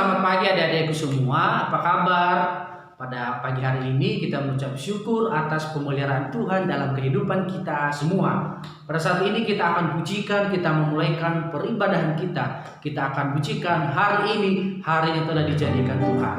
selamat pagi adik-adikku semua. Apa kabar? Pada pagi hari ini kita mengucap syukur atas pemeliharaan Tuhan dalam kehidupan kita semua. Pada saat ini kita akan pujikan, kita memulaikan peribadahan kita. Kita akan pujikan hari ini, hari yang telah dijadikan Tuhan.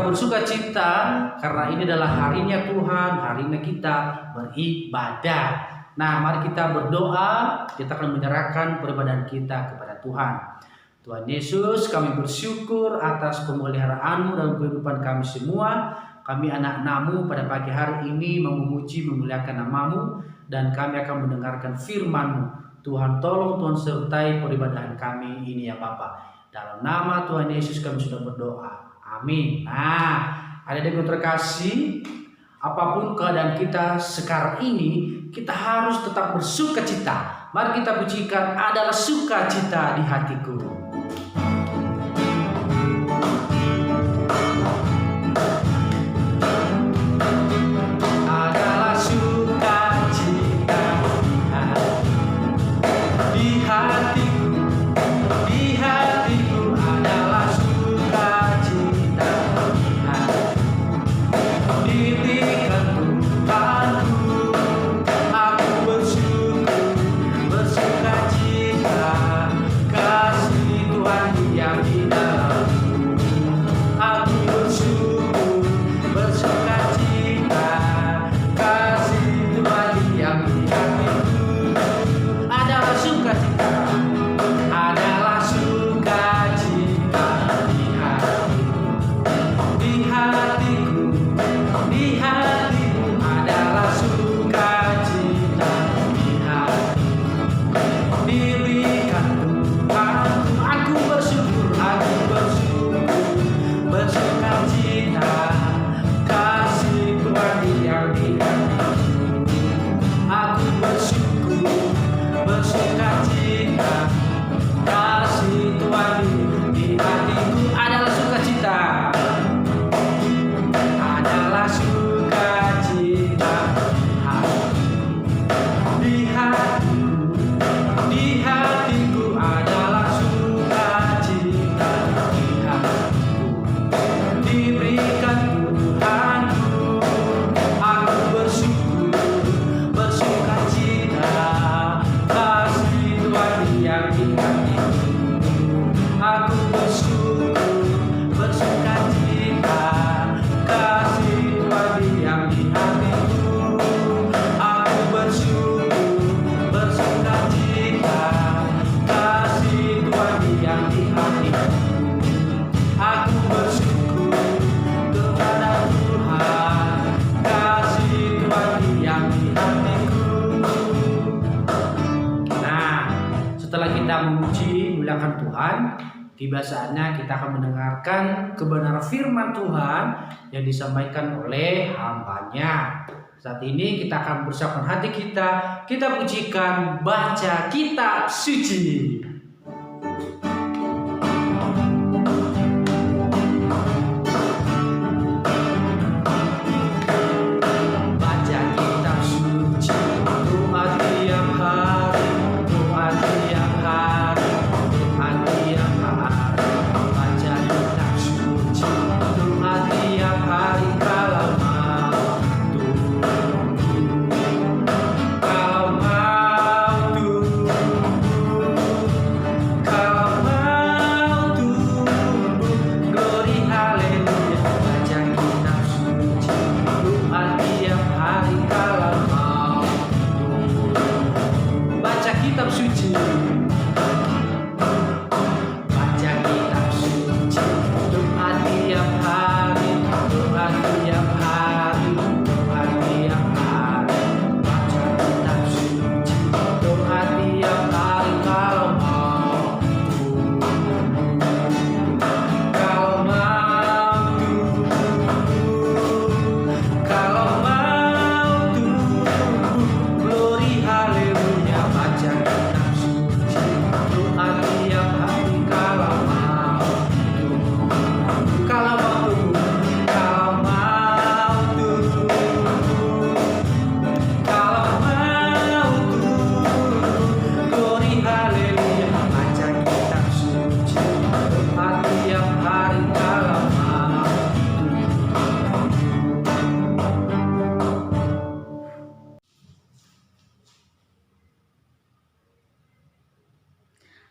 Bersukacita karena ini adalah harinya Tuhan, harinya kita beribadah. Nah, mari kita berdoa, kita akan menyerahkan peribadahan kita kepada Tuhan. Tuhan Yesus, kami bersyukur atas pemeliharaan-Mu dalam kehidupan kami semua. Kami anak-anak-Mu pada pagi hari ini memuji, memuliakan nama-Mu, dan kami akan mendengarkan firman-Mu. Tuhan tolong, Tuhan sertai peribadahan kami ini ya Bapa. Dalam nama Tuhan Yesus kami sudah berdoa. Amin. Nah, adik-adikku terkasih, apapun keadaan kita sekarang ini, kita harus tetap bersukacita. Mari kita pujikan, adalah sukacita di hatiku. Adalah sukacita di hatiku, di hatiku adalah sukacita. Aku bersyukur, bersukacita, kasih setelah kita memuji, memuliakan Tuhan, tiba saatnya kita akan mendengarkan kebenaran firman Tuhan yang disampaikan oleh hamba-Nya. Saat ini kita akan persiapkan hati kita pujikan, baca kitab suci.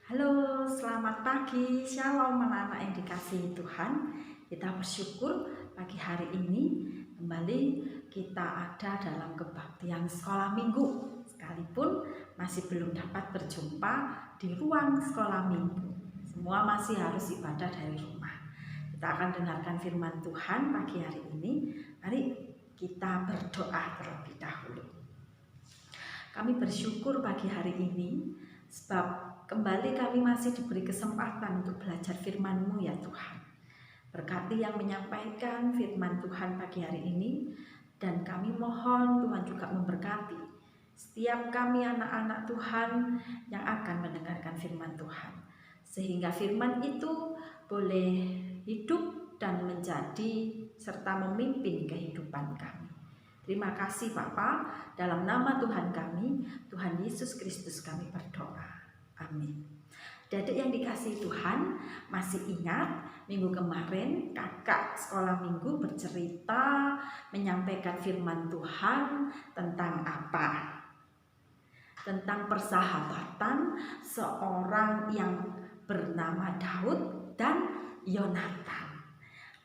Halo, selamat pagi. Shalom anak-anak yang dikasihi Tuhan. Kita bersyukur pagi hari ini kembali kita ada dalam kebaktian sekolah minggu. Sekalipun masih belum dapat berjumpa di ruang sekolah minggu, semua masih harus ibadah dari rumah. Kita akan dengarkan firman Tuhan pagi hari ini. Mari kita berdoa terlebih dahulu. Kami bersyukur pagi hari ini sebab kembali kami masih diberi kesempatan untuk belajar firman-Mu ya Tuhan. Berkati yang menyampaikan firman Tuhan pagi hari ini, dan kami mohon Tuhan juga memberkati setiap kami anak-anak Tuhan yang akan mendengarkan firman Tuhan. Sehingga firman itu boleh hidup dan menjadi serta memimpin kehidupan kami. Terima kasih Bapa, dalam nama Tuhan kami, Tuhan Yesus Kristus kami berdoa. Amin. Adik yang dikasihi Tuhan, masih ingat minggu kemarin kakak sekolah minggu bercerita menyampaikan firman Tuhan tentang apa? Tentang persahabatan seorang yang bernama Daud dan Yonatan.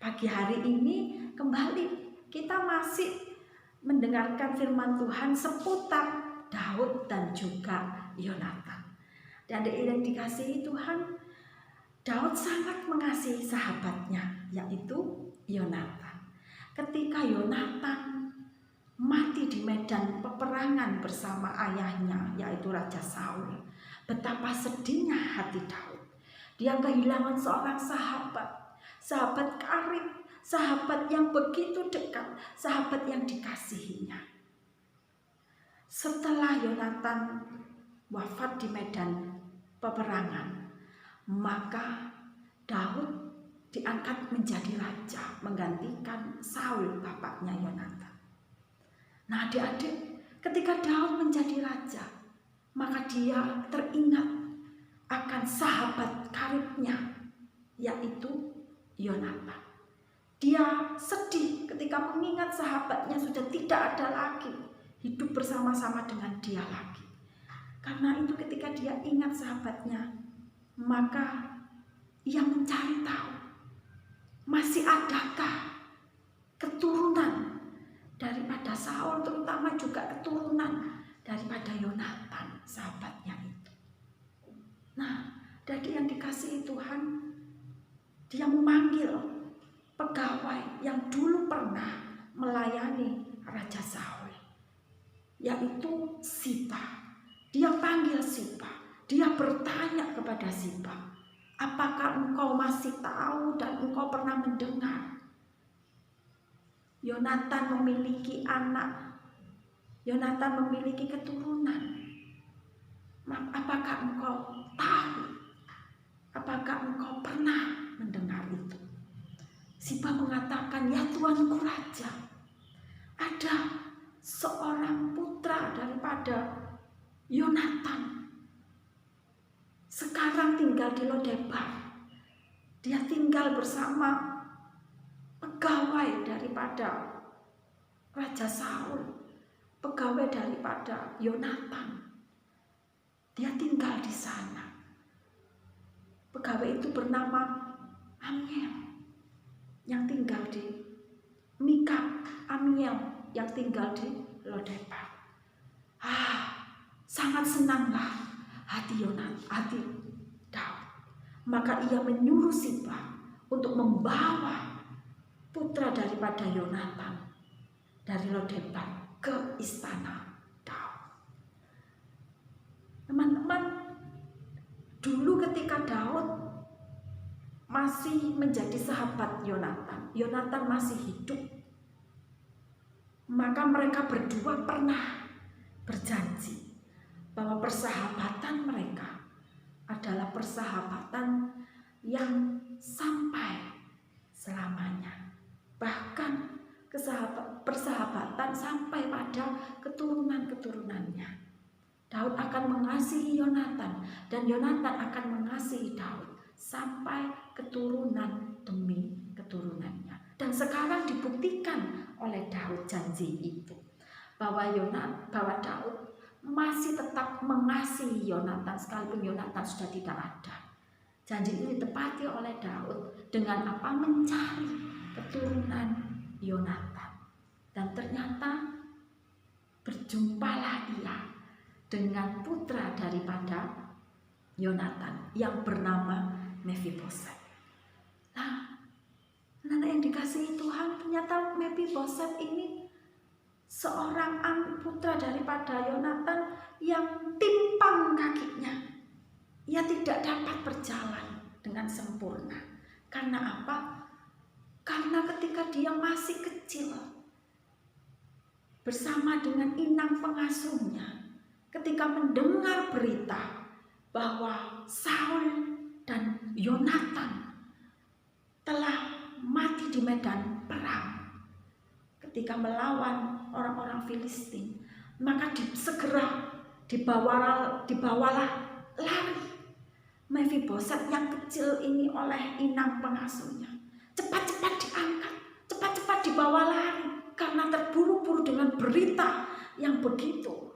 Pagi hari ini kembali kita masih mendengarkan firman Tuhan seputar Daud dan juga Yonatan. Dan yang dikasihi Tuhan, Daud sangat mengasihi sahabatnya, yaitu Yonatan. Ketika Yonatan mati di medan peperangan bersama ayahnya, yaitu Raja Saul, betapa sedihnya hati Daud. Dia kehilangan seorang sahabat karib, sahabat yang begitu dekat, sahabat yang dikasihinya. Setelah Yonatan wafat di medan peperangan, maka Daud diangkat menjadi raja, menggantikan Saul bapaknya Yonatan. Nah adik-adik, ketika Daud menjadi raja, maka dia teringat akan sahabat karibnya, yaitu Yonatan. Dia sedih ketika mengingat sahabatnya sudah tidak ada lagi hidup bersama-sama dengan dia lagi. Karena itu ketika dia ingat sahabatnya, maka ia mencari tahu masih adakah keturunan daripada Saul, terutama juga keturunan daripada Yonatan sahabatnya itu. Nah, dari yang dikasihi Tuhan, dia memanggil pegawai yang dulu pernah melayani Raja Saul, yaitu Siba. Dia panggil Siba, dia bertanya kepada Ziba, apakah engkau masih tahu dan engkau pernah mendengar Yonatan memiliki anak, Yonatan memiliki keturunan? Apakah engkau tahu? Apakah engkau pernah mendengar itu? Ziba mengatakan, ya Tuanku Raja, ada seorang putra daripada Yonatan sekarang tinggal di Lodebar. Dia tinggal bersama pegawai daripada Raja Saul, pegawai daripada Yonatan. Dia tinggal di sana. Pegawai itu bernama Amiel yang tinggal di Mikal, Amiel yang tinggal di Lodebar. Sangat senanglah hati Daud. Maka ia menyuruh Ziba untuk membawa putra daripada Yonatan dari Lodebar ke istana Daud. Teman-teman, dulu ketika Daud masih menjadi sahabat Yonatan masih hidup, maka mereka berdua pernah berjanji bahwa persahabatan mereka adalah persahabatan yang sampai selamanya. Bahkan persahabatan sampai pada keturunan-keturunannya. Daud akan mengasihi Yonatan dan Yonatan akan mengasihi Daud sampai keturunan demi keturunannya. Dan sekarang dibuktikan oleh Daud janji itu, bahwa Daud masih tetap mengasihi Yonatan sekalipun Yonatan sudah tidak ada. Janji ini ditepati oleh Daud dengan apa? Mencari keturunan Yonatan. Dan ternyata berjumpalah ia dengan putra daripada Yonatan yang bernama Mephiboset. Nah, anak yang dikasihi Tuhan, ternyata Mephiboset ini seorang putra daripada Yonatan yang timpang kakinya. Ia tidak dapat berjalan dengan sempurna. Karena apa? Karena ketika dia masih kecil, bersama dengan inang pengasuhnya, ketika mendengar berita bahwa Saul dan Yonatan telah mati di medan perang ketika melawan orang-orang Filistin, maka segera dibawalah lari Mephiboset yang kecil ini oleh inang pengasuhnya. Cepat-cepat diangkat, cepat-cepat dibawa lari, karena terburu-buru dengan berita yang begitu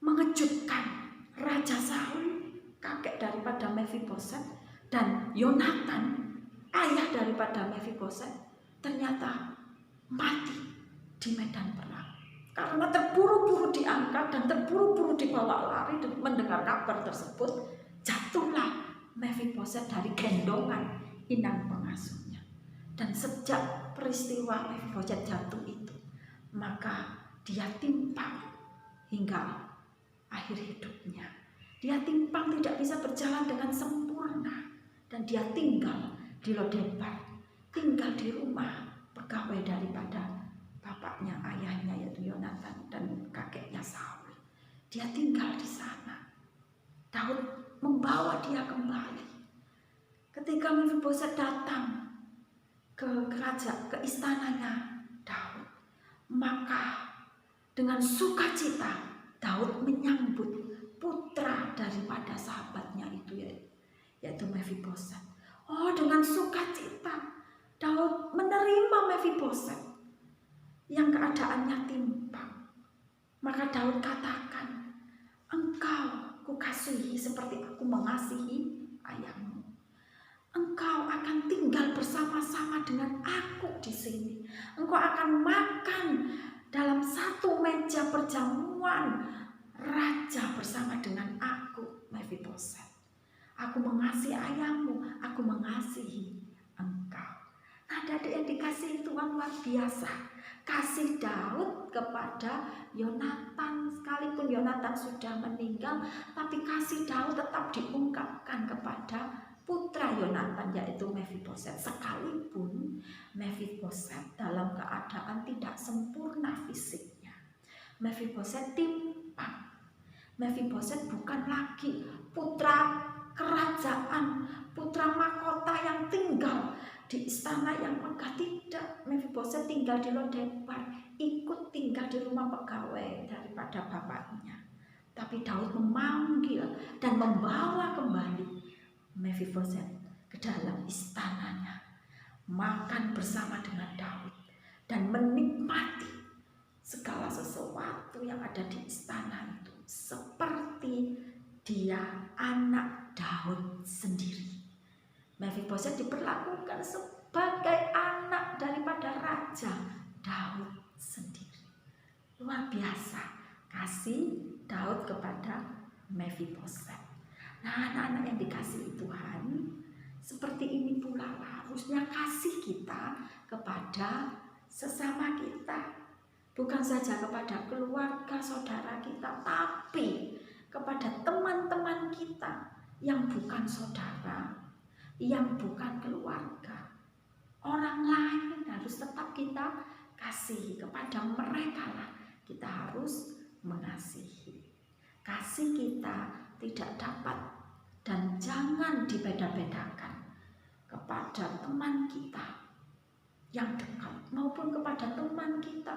mengejutkan. Raja Saul, kakek daripada Mephiboset, dan Yonatan, ayah daripada Mephiboset, ternyata mati di medan perang. Karena terburu-buru diangkat dan terburu-buru dibawa lari dan mendengar kabar tersebut, jatuhlah Mephiboset dari gendongan inang pengasuhnya. Dan sejak peristiwa Mephiboset jatuh itu, maka dia timpang hingga akhir hidupnya. Dia timpang, tidak bisa berjalan dengan sempurna, dan dia tinggal di Lodebar, tinggal di rumah pegawai daripada bapaknya, ayahnya, yaitu Yonatan, dan kakeknya Saul. Dia tinggal di sana. Daud membawa dia kembali. Ketika Mephiboset datang ke istananya Daud, maka dengan sukacita Daud menyambut putra daripada sahabatnya itu, yaitu Mephiboset. Dengan sukacita Daud menerima Mephiboset yang keadaannya timpang. Maka Daud katakan, engkau kukasihi seperti aku mengasihi ayahmu. Engkau akan tinggal bersama-sama dengan aku di sini. Engkau akan makan dalam satu meja perjamuan raja bersama dengan aku, Mephiboset. Aku mengasihi ayahmu, aku mengasihi engkau. Nah, Adik-adik yang dikasihi Tuhan, luar biasa kasih Daud kepada Yonatan. Sekalipun Yonatan sudah meninggal, tapi kasih Daud tetap diungkapkan kepada putra Yonatan, yaitu Mephiboset. Sekalipun Mephiboset dalam keadaan tidak sempurna fisiknya, Mephiboset timpang. Mephiboset bukan lagi putra kerajaan, putra mahkota yang tinggal di istana yang megah. Tidak, Mephiboset tinggal di Lodebar, ikut tinggal di rumah pegawai daripada bapaknya. Tapi Daud memanggil dan membawa kembali Mephiboset ke dalam istananya, makan bersama dengan Daud dan menikmati segala sesuatu yang ada di istana itu seperti dia anak Daud sendiri. Mephiboset diperlakukan sebagai anak daripada Raja Daud sendiri. Luar biasa kasih Daud kepada Mephiboset. Nah, anak-anak yang dikasihi Tuhan, seperti ini pula harusnya kasih kita kepada sesama kita. Bukan saja kepada keluarga saudara kita, tapi kepada teman-teman kita yang bukan saudara, yang bukan keluarga. Orang lain harus tetap kita kasihi. Kepada mereka lah kita harus mengasihi. Kasih kita tidak dapat dan jangan dibeda-bedakan kepada teman kita yang dekat maupun kepada teman kita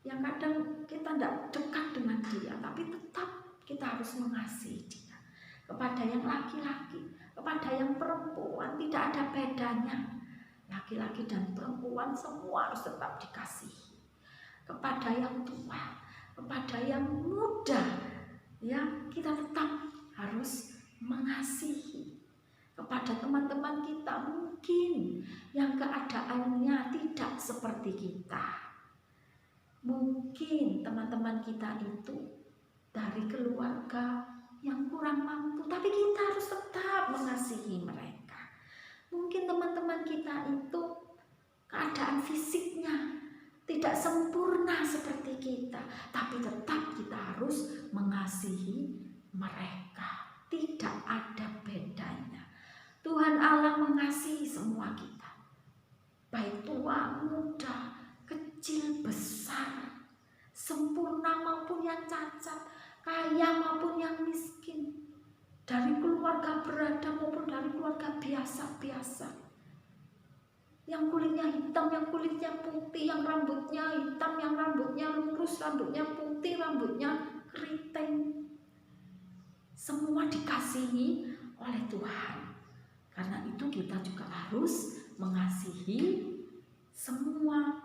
yang kadang kita tidak dekat dengan dia, tapi tetap kita harus mengasihi dia. Kepada yang laki-laki, kepada yang perempuan, tidak ada bedanya. Laki-laki dan perempuan semua harus tetap dikasihi. Kepada yang tua, kepada yang muda, ya kita tetap harus mengasihi. Kepada teman-teman kita mungkin yang keadaannya tidak seperti kita. Mungkin teman-teman kita itu dari keluarga yang kurang mampu, tapi kita harus tetap mengasihi mereka. Mungkin teman-teman kita itu keadaan fisiknya tidak sempurna seperti kita, tapi tetap kita harus mengasihi mereka. Tidak ada bedanya. Tuhan Allah mengasihi semua kita, baik tua, muda, kecil, besar, sempurna maupun yang cacat, kaya maupun yang miskin, dari keluarga berada maupun dari keluarga biasa-biasa, yang kulitnya hitam, yang kulitnya putih, yang rambutnya hitam, yang rambutnya lurus, rambutnya putih, rambutnya keriting. Semua dikasihi oleh Tuhan. Karena itu kita juga harus mengasihi semua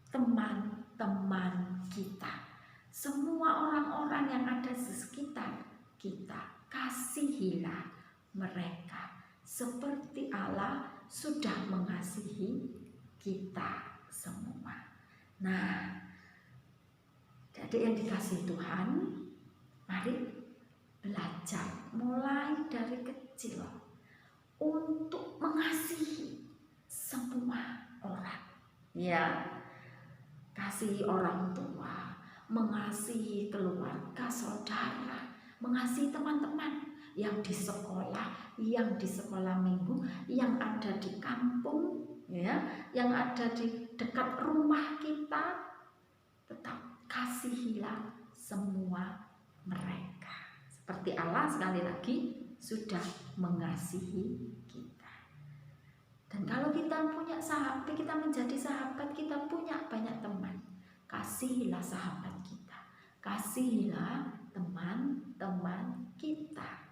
teman-teman kita, semua orang-orang yang ada di sekitar kita. Kasihilah mereka seperti Allah sudah mengasihi kita semua. Nah, jadi yang dikasihi Tuhan, mari belajar mulai dari kecil untuk mengasihi semua orang. Ya, kasihi orang tua, mengasihi keluarga, saudara, mengasihi teman-teman yang di sekolah, yang di sekolah minggu, yang ada di kampung, ya, yang ada di dekat rumah kita. Tetap kasihilah semua mereka. Seperti Allah sekali lagi sudah mengasihi kita. Dan kalau kita punya sahabat, kita menjadi sahabat, kita punya banyak teman, kasihilah sahabat kita, kasihilah teman-teman kita.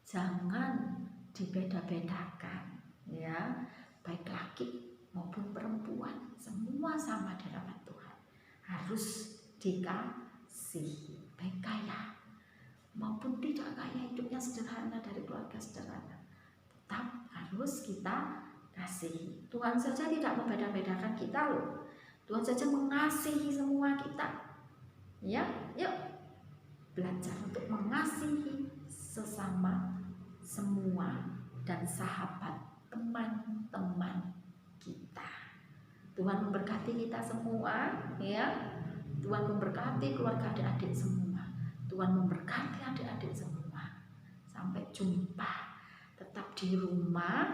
Jangan dibeda-bedakan, ya, baik laki maupun perempuan, semua sama di hadapan Tuhan. Harus dikasihi, baik kaya maupun tidak kaya, hidupnya sederhana dari keluarga sederhana, tetap harus kita kasihi. Tuhan saja tidak membeda-bedakan kita loh. Tuhan saja mengasihi semua kita. Ya, yuk belajar untuk mengasihi sesama semua dan sahabat teman-teman kita. Tuhan memberkati kita semua, ya. Tuhan memberkati keluarga adik-adik semua. Tuhan memberkati adik-adik semua. Sampai jumpa. Tetap di rumah,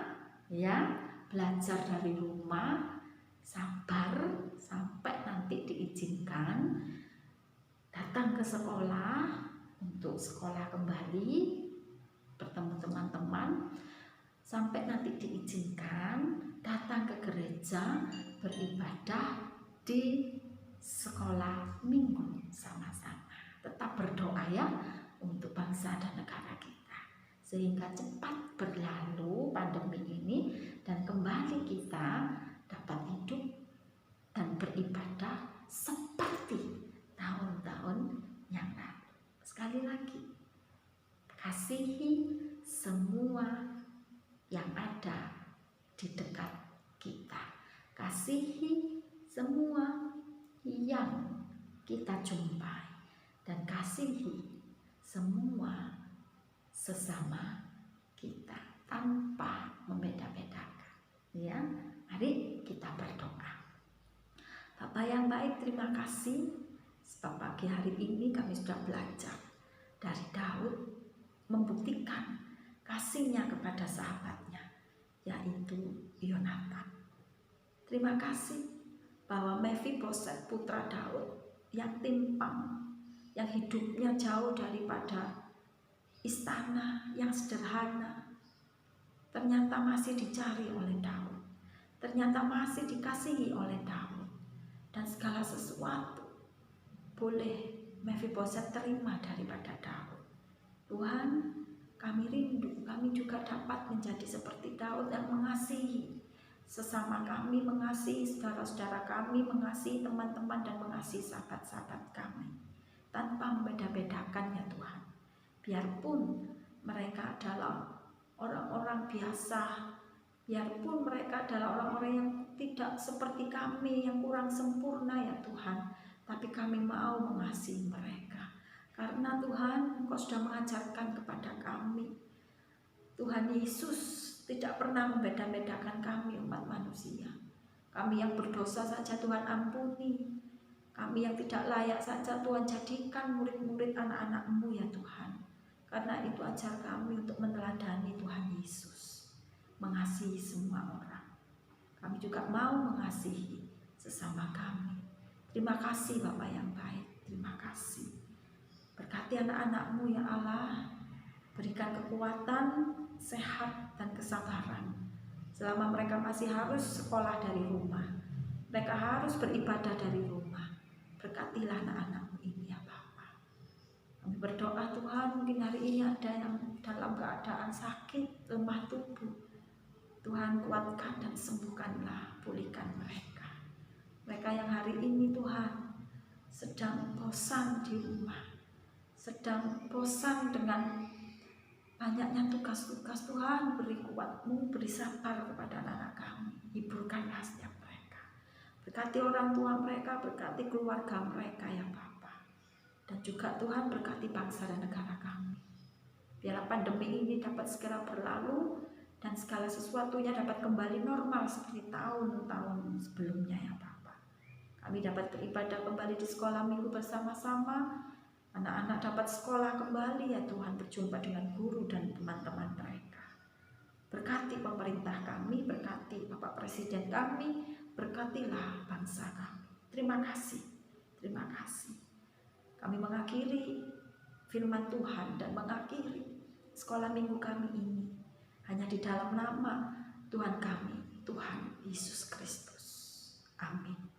ya. Belajar dari rumah, sabar sampai nanti diizinkan datang ke sekolah untuk sekolah kembali, bertemu teman-teman, sampai nanti diizinkan datang ke gereja beribadah di sekolah minggu sama-sama. Tetap berdoa ya untuk bangsa dan negara kita, sehingga cepat berlalu pandemi ini dan kembali kita dapat hidup dan beribadah seperti tahun-tahun yang lalu. Sekali lagi, kasihi semua yang ada di dekat kita. Kasihi semua yang kita jumpai dan kasihi semua sesama kita tanpa membeda-bedakan. Ya, mari kita berdoa. Bapak yang baik, terima kasih sebab pagi hari ini kami sudah belajar dari Daud membuktikan kasihnya kepada sahabatnya, yaitu Yonatan. Terima kasih bahwa Mephiboset putra Daud yang timpang, yang hidupnya jauh daripada istana yang sederhana, ternyata masih dicari oleh Daud, ternyata masih dikasihi oleh Daud, dan segala sesuatu boleh Mephiboset terima daripada Daud. Tuhan, kami rindu, kami juga dapat menjadi seperti Daud yang mengasihi sesama kami, mengasihi saudara-saudara kami, mengasihi teman-teman, dan mengasihi sahabat-sahabat kami tanpa membeda-bedakan ya Tuhan. Biarpun mereka adalah orang-orang biasa, biarpun mereka adalah orang-orang yang tidak seperti kami, yang kurang sempurna ya Tuhan, tapi kami mau mengasihi mereka. Karena Tuhan, Engkau sudah mengajarkan kepada kami, Tuhan Yesus tidak pernah membeda-bedakan kami umat manusia. Kami yang berdosa saja Tuhan ampuni. Kami yang tidak layak saja Tuhan jadikan murid-murid anak-anak-Mu ya Tuhan. Karena itu ajar kami untuk meneladani Tuhan Yesus, mengasihi semua orang. Kami juga mau mengasihi sesama kami. Terima kasih Bapa yang baik, terima kasih. Berkati anak-anak-Mu ya Allah, berikan kekuatan, sehat, dan kesabaran selama mereka masih harus sekolah dari rumah, mereka harus beribadah dari rumah. Berkatilah anak-anak-Mu ini ya Bapa. Kami berdoa Tuhan, mungkin hari ini ada yang dalam keadaan sakit, lemah tubuh. Tuhan kuatkan dan sembuhkanlah, pulihkan mereka. Mereka yang hari ini Tuhan sedang bosan di rumah, sedang bosan dengan banyaknya tugas-tugas, Tuhan beri kuat-Mu, beri sabar kepada anak-anak kami. Hiburkanlah setiap mereka. Berkati orang tua mereka, berkati keluarga mereka ya Bapa. Dan juga Tuhan berkati bangsa dan negara kami. Biarlah pandemi ini dapat segera berlalu dan segala sesuatunya dapat kembali normal seperti tahun-tahun sebelumnya ya Bapa. Kami dapat beribadah kembali di sekolah minggu bersama-sama. Anak-anak dapat sekolah kembali ya Tuhan, berjumpa dengan guru dan teman-teman mereka. Berkati pemerintah kami, berkati Bapak Presiden kami, berkatilah bangsa kami. Terima kasih, terima kasih. Kami mengakhiri firman Tuhan dan mengakhiri sekolah minggu kami ini hanya di dalam nama Tuhan kami, Tuhan Yesus Kristus. Amin.